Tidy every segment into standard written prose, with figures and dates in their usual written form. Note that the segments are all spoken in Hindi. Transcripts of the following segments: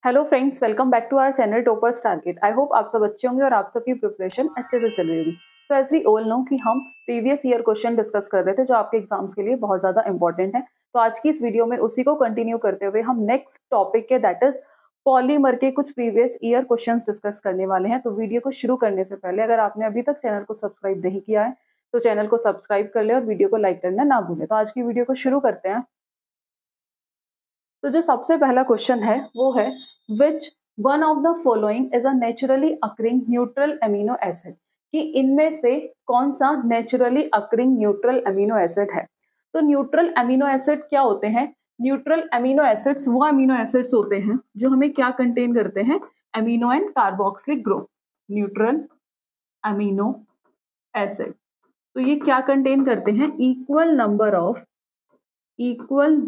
Hello friends, welcome back to our channel toppers target. I hope आप सब अच्छे होंगे और आप सबकी प्रिपरेशन अच्छे से चल रही होगी। So as we all know कि हम प्रीवियस ईयर क्वेश्चन डिस्कस कर रहे थे जो आपके एग्जाम्स के लिए बहुत ज़्यादा इंपॉर्टेंट है। तो आज की इस वीडियो में उसी को कंटिन्यू करते हुए हम नेक्स्ट टॉपिक के दैट इज पॉलीमर के कुछ प्रीवियस ईयर क्वेश्चंस डिस्कस करने वाले हैं। तो वीडियो को शुरू करने से पहले अगर आपने अभी तक चैनल को सब्सक्राइब नहीं किया है तो चैनल को सब्सक्राइब कर ले और वीडियो को लाइक करना ना भूलें। तो आज की वीडियो को शुरू करते हैं। तो जो सबसे पहला क्वेश्चन है वो है विच one of the following is a naturally occurring neutral amino acid, कि इनमें से कौन सा naturally occurring neutral amino acid है। तो न्यूट्रल अमीनो एसिड क्या होते हैं? न्यूट्रल अमीनो एसिड्स वो अमीनो एसिड्स होते हैं जो हमें क्या कंटेन करते हैं? Amino and carboxylic group. Neutral amino acid तो ये क्या कंटेन करते हैं? Equal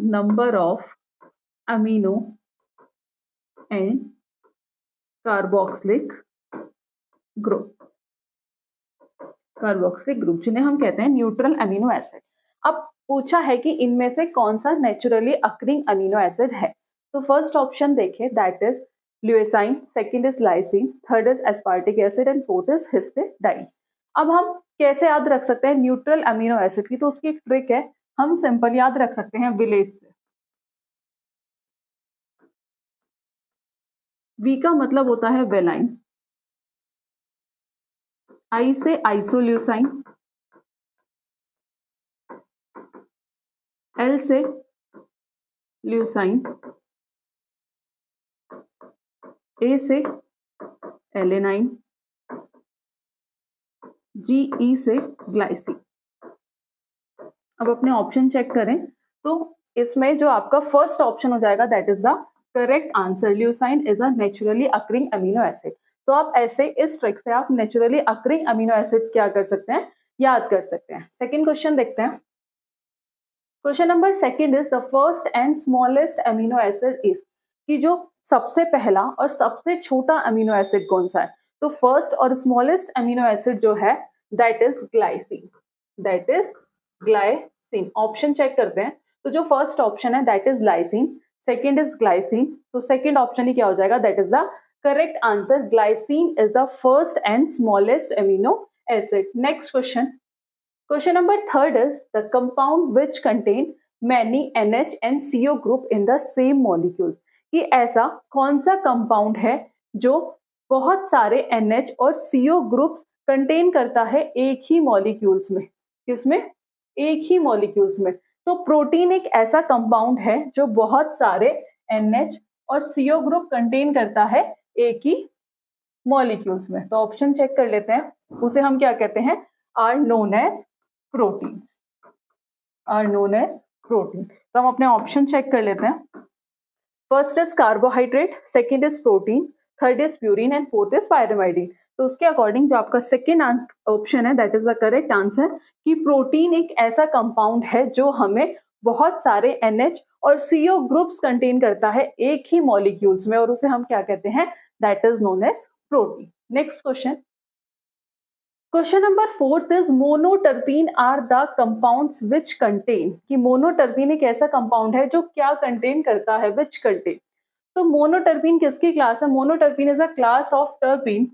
number of amino and carboxylic group जिन्हें हम कहते हैं न्यूट्रल अमीनो एसिड। अब पूछा है कि इनमें से कौन सा नेचुरली अकरिंग अमीनो एसिड है। तो फर्स्ट ऑप्शन देखें that is leucine, second is lysine, third is aspartic acid and fourth is histidine. अब हम कैसे याद रख सकते हैं न्यूट्रल अमीनो एसिड की? तो उसकी एक ट्रिक है, हम सिंपल याद रख सकते हैं विलेज से। वी का मतलब होता है वेलाइन, आई से आइसोल्यूसाइन, एल से ल्यूसाइन, ए से एलेनाइन, जी ई से ग्लाइसिन। अब अपने ऑप्शन चेक करें तो इसमें जो आपका फर्स्ट ऑप्शन हो जाएगा that is the correct answer. Leucine is a naturally occurring amino acid. तो आप ऐसे इस ट्रिक से आप नेचुरली अकरिंग अमीनो एसिड्स क्या कर सकते हैं? याद कर सकते हैं। सेकेंड क्वेश्चन देखते हैं। Question number second is the first and smallest amino acid is, कि जो सबसे पहला और सबसे छोटा अमीनो एसिड कौन सा है? तो फर्स्ट और स्मॉलेस्ट अमीनो एसिड जो है that is glycine. Option check करते हैं। तो जो फर्स्ट ऑप्शन है that is lysine, second is glycine, तो सेकंड ऑप्शन ही क्या हो जाएगा? That is the correct answer. Glycine is the first and smallest amino acid. Next question. Question number third is the compound which contain many NH and CO group in the same molecules, कि ऐसा कौन सा कंपाउंड है जो बहुत सारे NH और CO ग्रुप्स कंटेन करता है एक ही मॉलिक्यूल्स में। किसमें? एक ही मॉलिक्यूल्स में। तो प्रोटीन एक ऐसा कंपाउंड है जो बहुत सारे NH और CO ग्रुप कंटेन करता है एक ही मॉलिक्यूल्स में। तो ऑप्शन चेक कर लेते हैं, उसे हम क्या कहते हैं? Are known as protein. तो हम अपने ऑप्शन चेक कर लेते हैं। First is carbohydrate, second is protein, third is purine and fourth is pyrimidine. तो उसके अकॉर्डिंग जो आपका सेकंड ऑप्शन है that is the correct answer, कि प्रोटीन एक ऐसा कंपाउंड है जो हमें बहुत सारे NH और CO ग्रुप्स कंटेन करता है एक ही मॉलिक्यूल्स में, और उसे हम क्या कहते हैं? That is known as protein. Next question. Question number fourth is monoterpene are the compounds which contain, कि मोनोटर्पीन एक ऐसा कंपाउंड है जो क्या कंटेन करता है? Which contain. तो मोनोटर्पीन किसकी क्लास है? Monoterpene is a class of terpene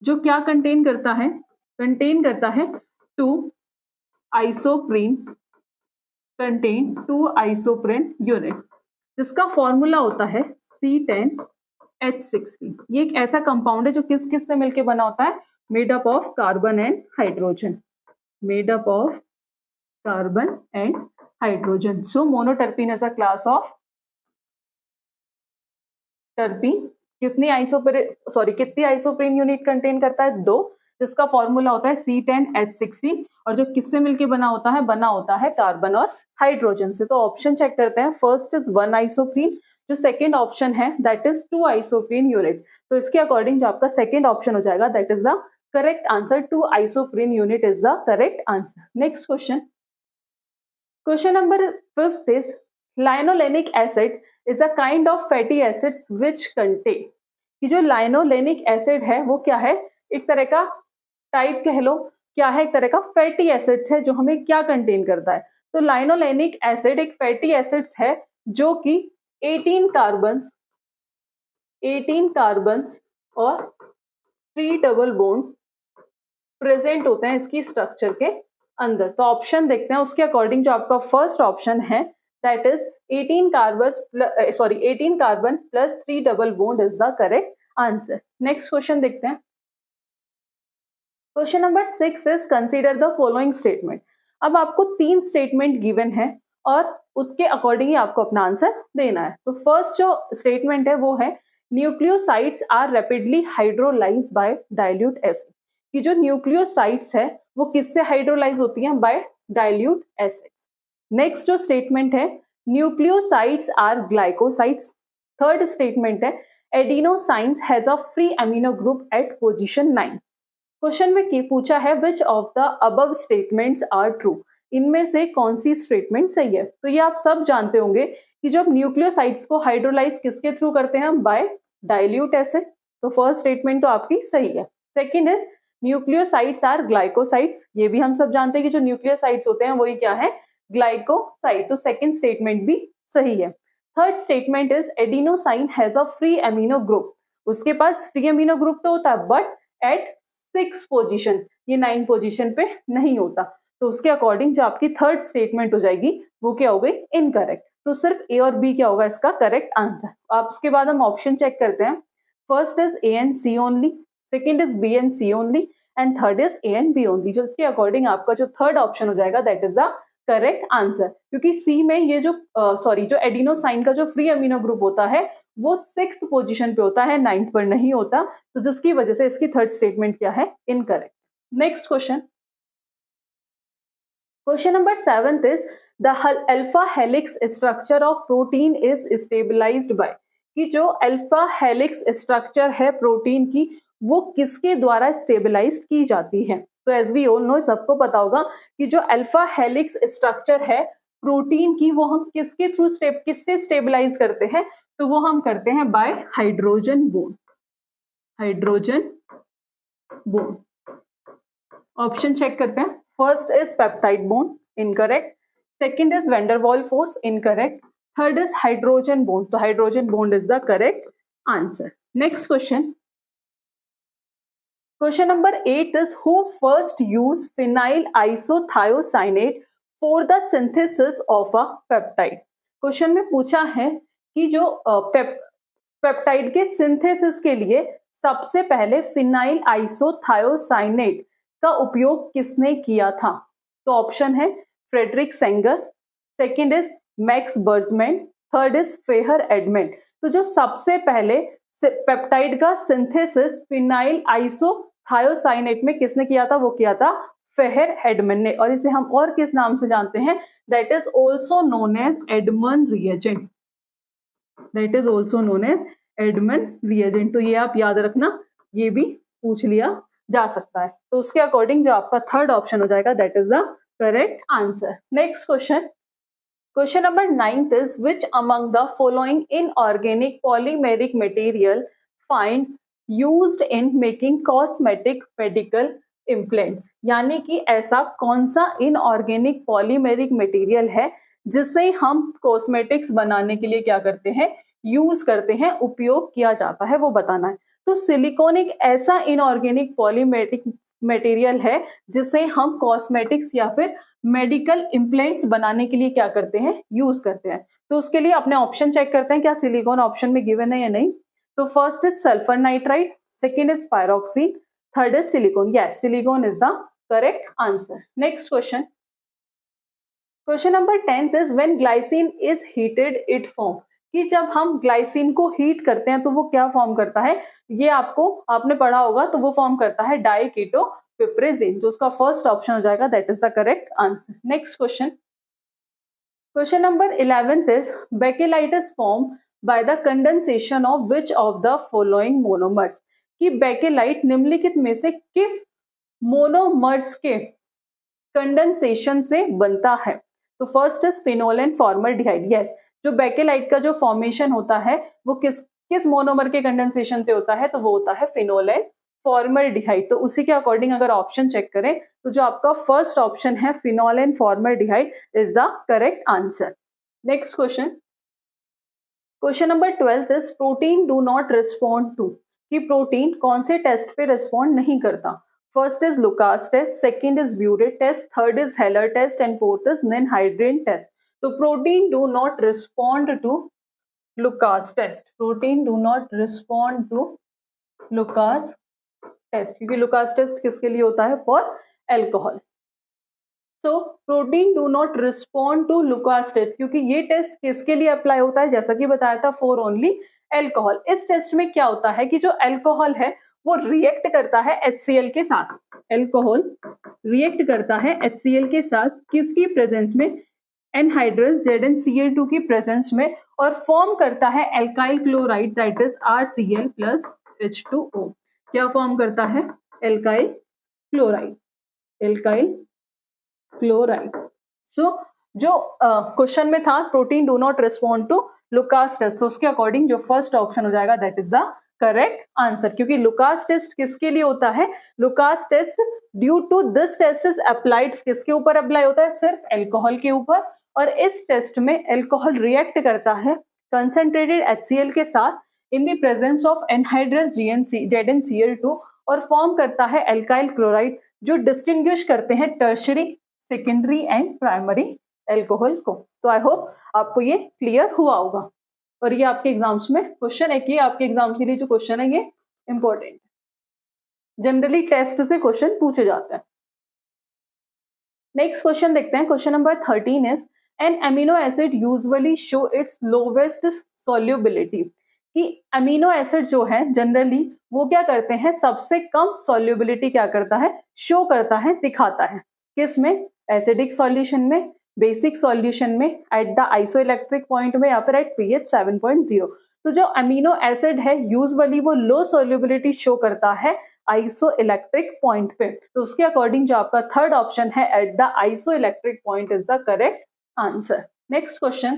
जो क्या कंटेन करता है? कंटेन करता है टू आइसोप्रीन यूनिट्स, जिसका फॉर्मूला होता है C10H16। ये एक ऐसा कंपाउंड है जो किस किस से मिलकर बना होता है? Made up of carbon and hydrogen. So monoterpene is a class of terpene. कितनी आइसोप्रीन यूनिट कंटेन करता है? 2, जिसका फॉर्मूला होता है C10H16, और जो किससे मिलके बना होता है? बना होता है कार्बन और हाइड्रोजन से। तो ऑप्शन चेक करते हैं। फर्स्ट इज 1 आइसोप्रीन, जो सेकेंड ऑप्शन है दैट इज 2 आइसोप्रीन यूनिट। तो इसके अकॉर्डिंग जो आपका सेकेंड ऑप्शन हो जाएगा that is the correct answer. 2 isoprene unit is the correct answer. Next question. Question number fifth is linolenic acid is a kind of fatty acids which contain, कि जो लाइनोलेनिक एसिड है वो क्या है? एक तरह का टाइप कह लो, क्या है? एक तरह का फैटी एसिड्स है जो हमें क्या कंटेन करता है? तो लाइनोलेनिक एसिड एक फैटी एसिड्स है जो कि 18 कार्बन और 3 डबल बॉन्ड प्रेजेंट होते हैं इसकी स्ट्रक्चर के अंदर। तो ऑप्शन देखते हैं उसके अकॉर्डिंग। जो आपका फर्स्ट ऑप्शन है that is 18 carbon plus 3 double bond is the correct answer. Next question देखते हैं। Question number 6 is consider the following statement. अब आपको 3 स्टेटमेंट गिवन है और उसके अकॉर्डिंग ही आपको अपना आंसर देना है। तो फर्स्ट जो स्टेटमेंट है वो है nucleosides are rapidly hydrolyse by dilute acid. कि जो न्यूक्लियोसाइड्स है वो किससे हाइड्रोलाइज होती हैं? By dilute acid. नेक्स्ट जो स्टेटमेंट है nucleosides are glycosides. Third statement है adenosines has a free amino group at position 9। क्वेश्चन में पूछा है which of the above statements are true. इनमें से कौन सी स्टेटमेंट सही है? तो ये आप सब जानते होंगे कि जब न्यूक्लियोसाइड्स को हाइड्रोलाइज किसके थ्रू करते हैं हम? By dilute acid. तो फर्स्ट स्टेटमेंट तो आपकी सही है। Second is nucleosides are glycosides. ये भी हम सब जानते हैं कि जो न्यूक्लियोसाइड्स होते हैं वही क्या है? ग्लाइकोसाइड। तो सेकंड स्टेटमेंट भी सही है। Third statement is adenosine has a free amino group. उसके पास फ्री अमीनो ग्रुप तो होता है बट एट 6 पोजीशन, ये 9 पोजीशन पे नहीं होता। तो उसके अकॉर्डिंग जो आपकी थर्ड स्टेटमेंट हो जाएगी वो क्या हो गई? इनकरेक्ट। तो सिर्फ ए और बी क्या होगा इसका करेक्ट आंसर। आप उसके बाद हम ऑप्शन चेक करते हैं। First is A and C only, second is B and C only and third is A and B only. जो इसके अकॉर्डिंग आपका जो थर्ड ऑप्शन हो जाएगा that is the correct answer. क्योंकि सी में ये जो जो एडिनोसाइन का जो फ्री अमीनो ग्रुप होता है वो 6th पोजीशन पे होता है, 9th पर नहीं होता। तो जिसकी वजह से इसकी थर्ड स्टेटमेंट क्या है? Incorrect. Next question, question number 7 is the alpha helix structure of protein is stabilized by. कि जो अल्फा हेलिक्स स्ट्रक्चर है प्रोटीन की वो किसके द्वारा स्टेबलाइज्ड की जाती है? तो एज वी ऑल नो, सबको पता होगा कि जो अल्फा हेलिक्स स्ट्रक्चर है प्रोटीन की वो हम किसके थ्रू किससे स्टेबलाइज करते हैं? तो वो हम करते हैं by hydrogen bond. Hydrogen bond. Option check करते हैं। First is peptide bond, incorrect. Second is van der Waals force, incorrect. Third is hydrogen bond. तो hydrogen bond is the correct answer. Next question, question number 8 is who first used phenyl isothiocyanate for the synthesis of a peptide। Question में पूछा है कि जो पेप्टाइड के सिंथेसिस के लिए सबसे पहले फिनाइल आइसोथायोसाइनेट का उपयोग किसने किया था? तो ऑप्शन है Frederick Sanger, second is Max Bergmann, third is Pehr Edman. तो जो सबसे पहले पेप्टाइड का सिंथेसिस फिनाइल आइसोथायोसाइनेट में किसने किया था? वो किया था फेहर एडमंड ने। और इसे हम और किस नाम से जानते हैं? That is also known as Edman reagent. That is also known as Edman reagent. तो ये आप याद रखना, ये भी पूछ लिया जा सकता है। तो उसके अकॉर्डिंग जो आपका थर्ड ऑप्शन हो जाएगा that is the correct answer. Next question, question number 9 is which among the following inorganic polymeric material find used in making cosmetic medical implants। यानी कि ऐसा कौन सा इनऑर्गेनिक पॉलीमेरिक मटेरियल है जिसे हम कॉस्मेटिक्स बनाने के लिए क्या करते हैं? यूज करते हैं, उपयोग किया जाता है, वो बताना है। तो सिलिकॉन एक ऐसा इनऑर्गेनिक पॉलीमेरिक मटेरियल है जिसे हम कॉस्मेटिक्स या फिर मेडिकल इम्प्लांट्स बनाने के लिए क्या करते हैं? यूज करते हैं। तो उसके लिए अपने ऑप्शन चेक करते हैं क्या सिलिकॉन ऑप्शन में गिवन है या नहीं। तो first is sulphur nitride, second is pyroxy, third is silicon. Yes, silicon is the correct answer. Next question, question number 10 is when glycine is heated it form. कि जब हम ग्लाइसिन को हीट करते हैं तो वो क्या फॉर्म करता है? ये आपने पढ़ा होगा। तो वो फॉर्म करता है डाइकीटो पिप्रेजिन। जो उसका फर्स्ट ऑप्शन हो जाएगा that is the correct answer. Next question, question number 11 is bakelite is form by the condensation of which of the following monomers. कि बेकेलाइट निम्नलिखित में से किस मोनोमर्स के कंडेंसेशन से बनता है? तो first is phenol and formaldehyde. Yes, जो बेकेलाइट का जो फॉर्मेशन होता है वो किस मोनोमर के कंडेंसेशन से होता है? तो वो होता है फिनोल एंड फॉर्मल्डिहाइड। तो उसी के अकॉर्डिंग अगर ऑप्शन चेक करें तो जो आपका फर्स्ट ऑप्शन है phenol and formaldehyde is the correct answer. Next question, question number 12 is protein do not respond to, कि प्रोटीन कौन से टेस्ट पे रिस्पॉन्ड नहीं करता। First is Lucas test, second is biuret test, third is Heller test and fourth is ninhydrin test. तो protein do not respond to Lucas test, protein do not respond to Lucas test, क्योंकि लुकास टेस्ट किसके लिए होता है, फॉर एल्कोहल। तो protein do not respond to Lucas test, क्योंकि ये टेस्ट किसके लिए अप्लाई होता है, जैसा कि बताया था, फॉर ओनली एल्कोहल। इस टेस्ट में क्या होता है कि जो एल्कोहल है वो रिएक्ट करता है HCl के साथ, एल्कोहल रिएक्ट करता है HCl के साथ, किसकी प्रेजेंस में, एनहाइड्रस ZnCl2 की प्रेजेंस में, और फॉर्म करता है alkyl chloride, that is RCl plus H2O। क्या फॉर्म करता है, alkyl chloride, alkyl chloride. So जो क्वेश्चन में था protein do not respond to Lucas test, तो उसके अकॉर्डिंग जो फर्स्ट ऑप्शन हो जाएगा that is the correct answer, क्योंकि लुकास टेस्ट किसके लिए होता है, Lucas test due to this test is applied, किसके ऊपर अप्लाई होता है, सिर्फ एल्कोहल के ऊपर, और इस टेस्ट में एल्कोहल रिएक्ट करता है कंसेंट्रेटेड HCl के साथ इन the presence of anhydrous ZnCl2 और फॉर्म करता है एल्काइल क्लोराइड, जो डिस्टिंग्विश करते हैं tertiary, secondary and primary alcohol को। तो आई होप आपको ये क्लियर हुआ होगा, और ये आपके एग्जाम्स में क्वेश्चन है, कि आपके एग्जाम के लिए जो क्वेश्चन है ये इंपॉर्टेंट, जनरली टेस्ट से क्वेश्चन पूछे जाते हैं। नेक्स्ट क्वेश्चन देखते हैं, question number 13 is an amino acid usually show it's lowest solubility, कि अमीनो एसिड जो है जनरली वो क्या करते हैं, सबसे कम सॉल्युबिलिटी क्या करता है, शो करता है, दिखाता है, किस में, एसिडिक सॉल्यूशन में, बेसिक सॉल्यूशन में, एट द आइसोइलेक्ट्रिक पॉइंट में, या फिर एट pH 7.0। तो जो अमीनो एसिड है यूजुअली वो लो सॉल्युबिलिटी शो करता है आइसोइलेक्ट्रिक पॉइंट पे, तो उसके अकॉर्डिंग जो आपका थर्ड ऑप्शन है at the isoelectric point is the correct answer. Next question,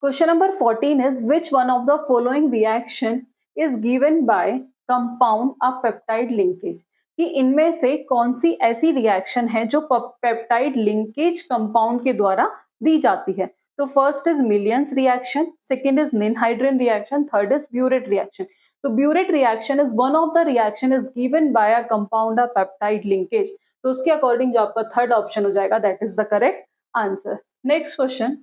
question number 14 is which one of the following reaction is given bye compound a peptide linkage, कि इनमें से कौन सी ऐसी रिएक्शन है जो पेप्टाइड लिंकेज कंपाउंड के द्वारा दी जाती है। तो first is Millon's reaction, second is ninhydrin reaction, third is biuret reaction. तो biuret reaction is one of the reaction is given by a compound of peptide linkage, तो उसके अकॉर्डिंग जो आपका थर्ड ऑप्शन हो जाएगा that is the correct answer. Next question,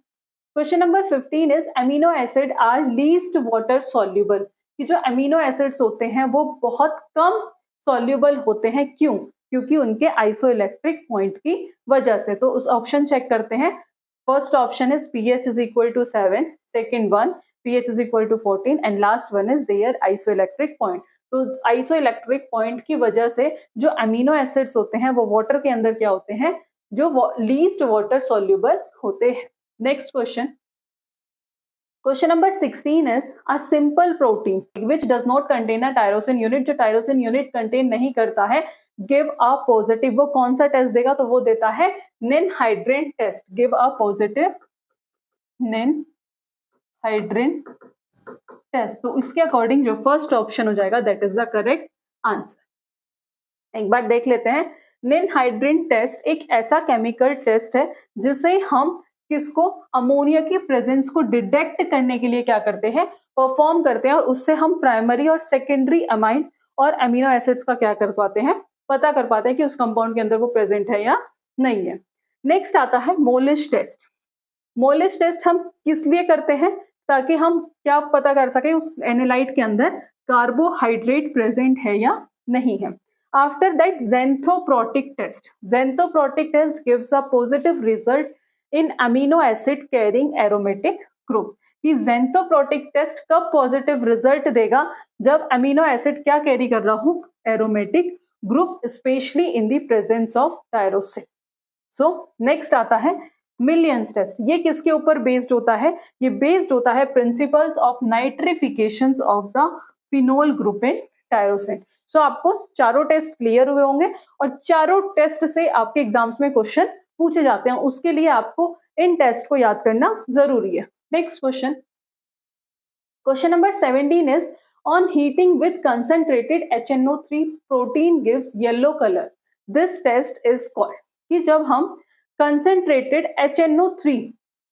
question number 15 is amino acid are least water soluble, कि जो अमीनो एसिड्स होते हैं वो बहुत कम सॉल्युबल होते हैं, क्यों, क्योंकि उनके आइसोइलेक्ट्रिक पॉइंट की वजह से। तो उस ऑप्शन चेक करते हैं, first option is pH is equal to 7, second one pH is equal to 14 and last one is their isoelectric point। तो आइसोइलेक्ट्रिक पॉइंट की वजह से जो अमीनो एसिड्स होते हैं वो वाटर के अंदर क्या होते हैं, जो लीस्ट वाटर सॉल्युबल होते हैं। Next question, question number 16 is a simple protein which does not contain a tyrosine unit, जो टायरोसिन यूनिट कंटेन नहीं करता है, गिव अ पॉजिटिव, वो कौन सा टेस्ट देगा, तो वो देता है ninhydrin test, give a positive ninhydrin test. तो इसके अकॉर्डिंग जो फर्स्ट ऑप्शन हो जाएगा that is the correct answer. एक बार देख लेते हैं, निनहाइड्रेन टेस्ट एक ऐसा केमिकल टेस्ट है जिसे हम किसको, अमोनिया की प्रेजेंस को डिटेक्ट करने के लिए क्या करते हैं, परफॉर्म करते हैं, और उससे हम प्राइमरी और सेकेंडरी अमाइंस और अमीनो एसिड्स का क्या कर पाते हैं, पता कर पाते हैं कि उस कंपाउंड के अंदर वो प्रेजेंट है या नहीं है। नेक्स्ट आता है मोलिश टेस्ट। मोलिश टेस्ट हम किस लिए करते हैं, ताकि हम क्या पता कर सके उस एनालाइट के अंदर कार्बोहाइड्रेट प्रेजेंट है या नहीं है। After that xanthoproteic test, xanthoproteic test gives a positive result in amino acid carrying aromatic group, कि ज़ेंथोप्रोटिक टेस्ट कब पॉजिटिव रिजल्ट देगा, जब अमीनो एसिड क्या कैरी कर रहा हूं, aromatic group, specially in the presence of tyrosine. So next आता है मिलियंस टेस्ट, ये किसके ऊपर बेस्ड होता है, ये बेस्ड होता है principles of nitrifications of the phenol group in tyrosine. So आपको चारों टेस्ट क्लियर हुए होंगे, और चारों टेस्ट से आपके एग्जाम्स में क्वेश्चन पूछे जाते हैं, उसके लिए आपको इन टेस्ट को याद करना जरूरी है। Next question, question number 17 is on heating with concentrated HNO3 protein gives yellow colour, this test is called, कि जब हम कंसंट्रेटेड HNO3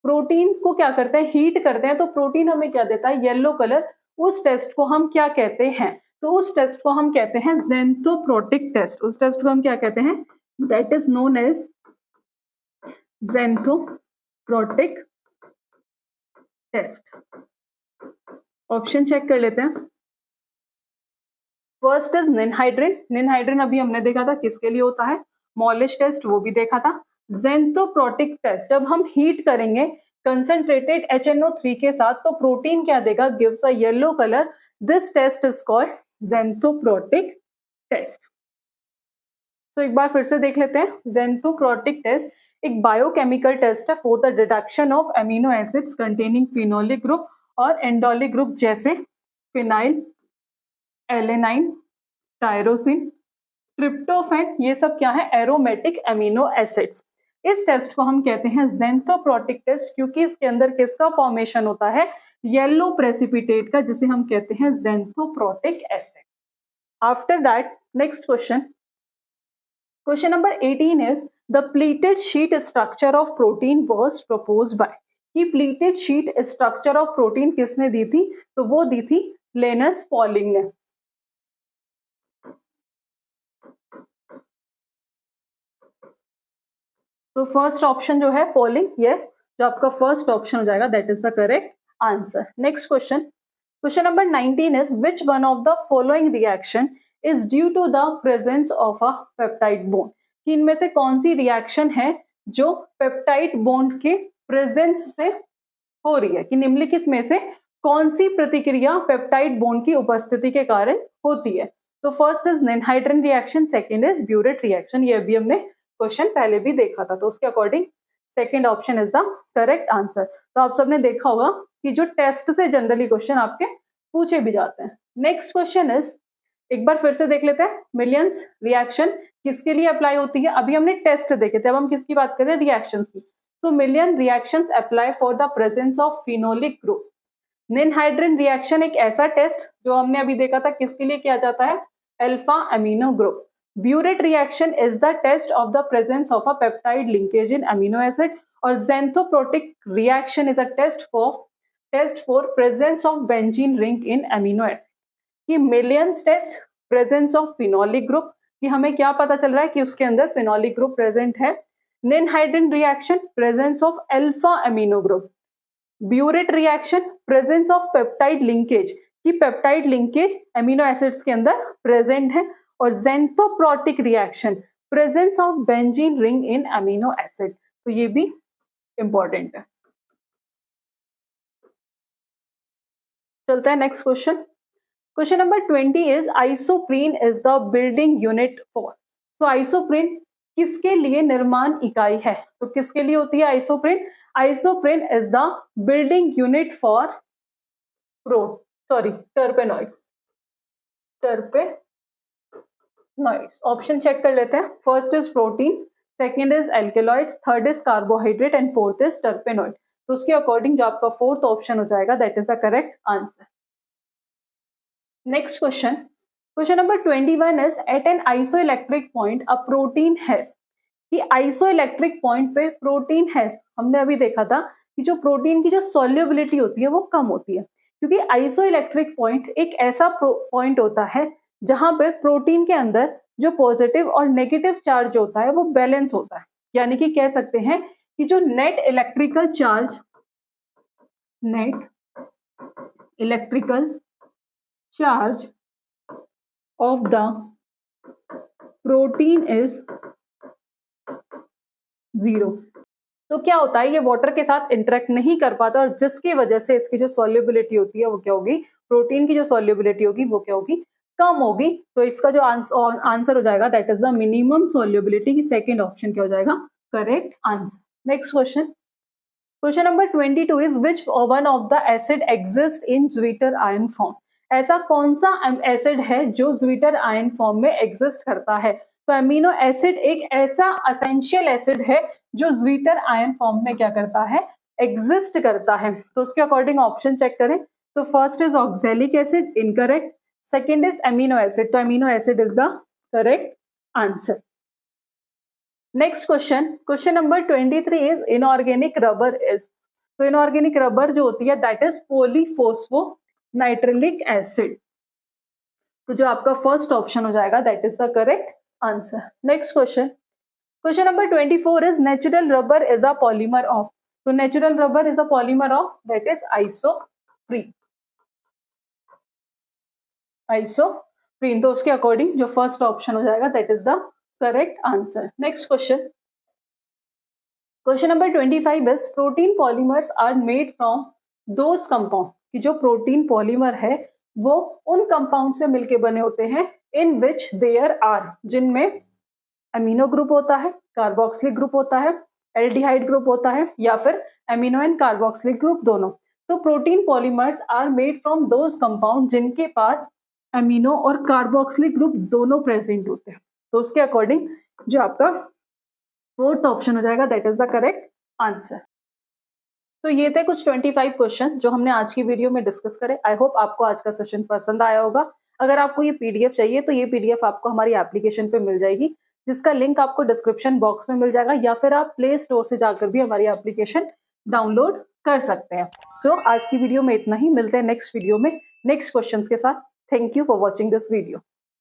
प्रोटीन को क्या करते हैं, हीट करते हैं, तो प्रोटीन हमें क्या देता है, येलो कलर। उस टेस्ट को हम क्या कहते हैं, तो उस टेस्ट को हम कहते हैं ज़ेंथोप्रोटिक टेस्ट। उस टेस्ट को हम क्या कहते हैं, that is known as xanthoproteic test. Option check कर लेते हैं। First is ninhydrin. निनहाइड्रिन अभी हमने देखा था किसके लिए होता है, मॉलिश टेस्ट, वो भी देखा था। ज़ेंथोप्रोटिक टेस्ट, जब हम हीट करेंगे कंसंट्रेटेड HNO3 के साथ, तो प्रोटीन क्या देगा, gives a yellow colour. This test is called xanthoproteic test. तो एक बार फिर से देख लेते हैं। ज़ेंथोप्रोटिक टेस्ट एक बायोकेमिकल टेस्ट है for the deduction of amino acids containing phenolic group और एंडोलिक ग्रुप, जैसे फिनाइल, एलेनाइन, टायरोसिन, ट्रिप्टोफैन, ये सब क्या है, एरोमेटिक अमीनो एसिड्स। इस टेस्ट को हम कहते हैं ज़ेंथोप्रोटिक टेस्ट, क्योंकि इसके अंदर किसका फॉर्मेशन होता है, येलो प्रेसिपिटेट का, जिसे हम कहते हैं xanthoproteic acid. After that next question number 18 is the pleated sheet structure of protein was proposed by. कि pleated sheet structure of protein किसने दी थी, तो वो दी थी लिनस पॉलिंग ने। तो फर्स्ट ऑप्शन जो है पॉलिंग, यस, जो आपका फर्स्ट ऑप्शन हो जाएगा, that is the correct answer. Next question number 19 is which one of the following reaction is due to the presence of a peptide bond. कि इनमें से कौन सी रिएक्शन है जो पेप्टाइड बॉन्ड के प्रेजेंस से हो रही है, कि निम्नलिखित में से कौन सी प्रतिक्रिया पेप्टाइड बॉन्ड की उपस्थिति के कारण होती है। तो first is ninhydrin reaction, second is biuret reaction. ये अभी हमने क्वेश्चन पहले भी देखा था, तो उसके according second option is the correct answer. तो आप सबने देखा होगा कि जो टेस्ट से जनरली क्वेश्चन आपके पूछे भी जाते हैं। नेक्स्ट क्वेश्चन इज, एक बार फिर से देख लेते हैं, मिलियंस रिएक्शन किसके लिए अप्लाई होती है। अभी हमने टेस्ट देखे थे, अब हम किसकी बात कर रहे हैं, रिएक्शंस की। तो million reactions apply for the presence of phenolic group. Ninhydrin reaction एक ऐसा टेस्ट जो हमने अभी देखा था किसके लिए किया जाता है, alpha amino group. Biuret reaction is the test of the presence of a peptide linkage in amino acid. और xanthoproteic reaction is a test for presence of benzene ring in amino acid. कि Millon's test presence of phenolic group, कि हमें क्या पता चल रहा है कि उसके अंदर फिनोलिक ग्रुप प्रेजेंट है। Ninhydrin reaction presence of alpha amino group. Biuret reaction presence of peptide linkage, कि पेप्टाइड लिंकेज अमीनो एसिड्स के अंदर प्रेजेंट है। और xanthoproteic reaction presence of benzene ring in amino acid. तो ये भी इंपॉर्टेंट है। चलते हैं next question number 20 is isoprene is the building unit for. तो आइसोप्रीन किसके लिए निर्माण इकाई है, तो किसके लिए होती है isoprene. Isoprene is the building unit for terpenoids. Option check कर लेते हैं। First is protein, second is alkaloids, third is carbohydrate and fourth is terpenoid. तो उसके अकॉर्डिंग जो आपका फोर्थ ऑप्शन हो जाएगा, that is the correct answer. Next question number 21 is at an isoelectric point a protein has. कि आइसोइलेक्ट्रिक पॉइंट पे प्रोटीन हैज, हमने अभी देखा था कि जो प्रोटीन की जो सॉल्युबिलिटी होती है वो कम होती है, क्योंकि आइसोइलेक्ट्रिक पॉइंट एक ऐसा पॉइंट होता है जहां पे प्रोटीन के अंदर जो पॉजिटिव और नेगेटिव चार्ज होता है वो बैलेंस होता है। यानी कि कह सकते हैं कि जो net electrical charge of the protein is 0। तो क्या होता है, ये वाटर के साथ इंटरेक्ट नहीं कर पाता, और जिसकी वजह से इसकी जो सॉल्युबिलिटी होती है वो क्या होगी, प्रोटीन की जो सॉल्युबिलिटी होगी वो क्या होगी, कम होगी। तो इसका जो आंसर हो जाएगा, that is the minimum solubility, की सेकंड ऑप्शन क्या हो जाएगा, correct answer. Next question number 22 is which one of the acid exist in zwitter ion form. ऐसा कौन सा एसिड है जो ज्वीटर आयन फॉर्म में एग्जिस्ट करता है। तो अमीनो एसिड एक ऐसा एसेंशियल एसिड है जो ज्वीटर आयन फॉर्म में क्या करता है, एग्जिस्ट करता है। तो उसके अकॉर्डिंग ऑप्शन चेक करें। तो first is oxalic acid, incorrect. Second is amino acid, तो amino acid is the correct answer. Next question number 23 is inorganic rubber is. तो इनऑर्गेनिक रबर जो होती है दैट इज पॉलीफॉस्फोनाइट्रिलिक एसिड। तो जो आपका फर्स्ट ऑप्शन हो जाएगा that is the correct answer. Next question, question number 24 is natural rubber is a polymer of. तो natural rubber is a polymer of that is isoprene. Isoprene, तो उसके अकॉर्डिंग जो फर्स्ट ऑप्शन हो जाएगा that is the correct answer. Next question, question number 25 is protein polymers are made from those compound. कि जो प्रोटीन पॉलीमर है वो उन कंपाउंड से मिलके बने होते हैं इन विच देयर आर, जिनमें अमीनो ग्रुप होता है, कार्बोक्सिलिक ग्रुप होता है, एल्डिहाइड ग्रुप होता है, या फिर अमीनो एंड कार्बोक्सिलिक ग्रुप दोनों। तो protein polymers are made from those compound जिनके पास अमीनो और कार्बोक्सिलिक ग्रुप दोनों प्रेजेंट होते हैं। तो उसके अकॉर्डिंग जो आपका फोर्थ ऑप्शन हो जाएगा that is the correct answer. तो ये थे कुछ 25 क्वेश्चन जो हमने आज की वीडियो में डिस्कस करे। आई होप आपको आज का सेशन पसंद आया होगा। अगर आपको ये पीडीएफ चाहिए तो ये पीडीएफ आपको हमारी एप्लीकेशन पे मिल जाएगी, जिसका लिंक आपको डिस्क्रिप्शन बॉक्स में मिल जाएगा, या फिर आप प्ले स्टोर से जाकर भी हमारी एप्लीकेशन डाउनलोड कर सकते हैं। सो आज की वीडियो में इतना ही, मिलते हैं नेक्स्ट वीडियो में नेक्स्ट क्वेश्चन के साथ। Thank you for watching this video.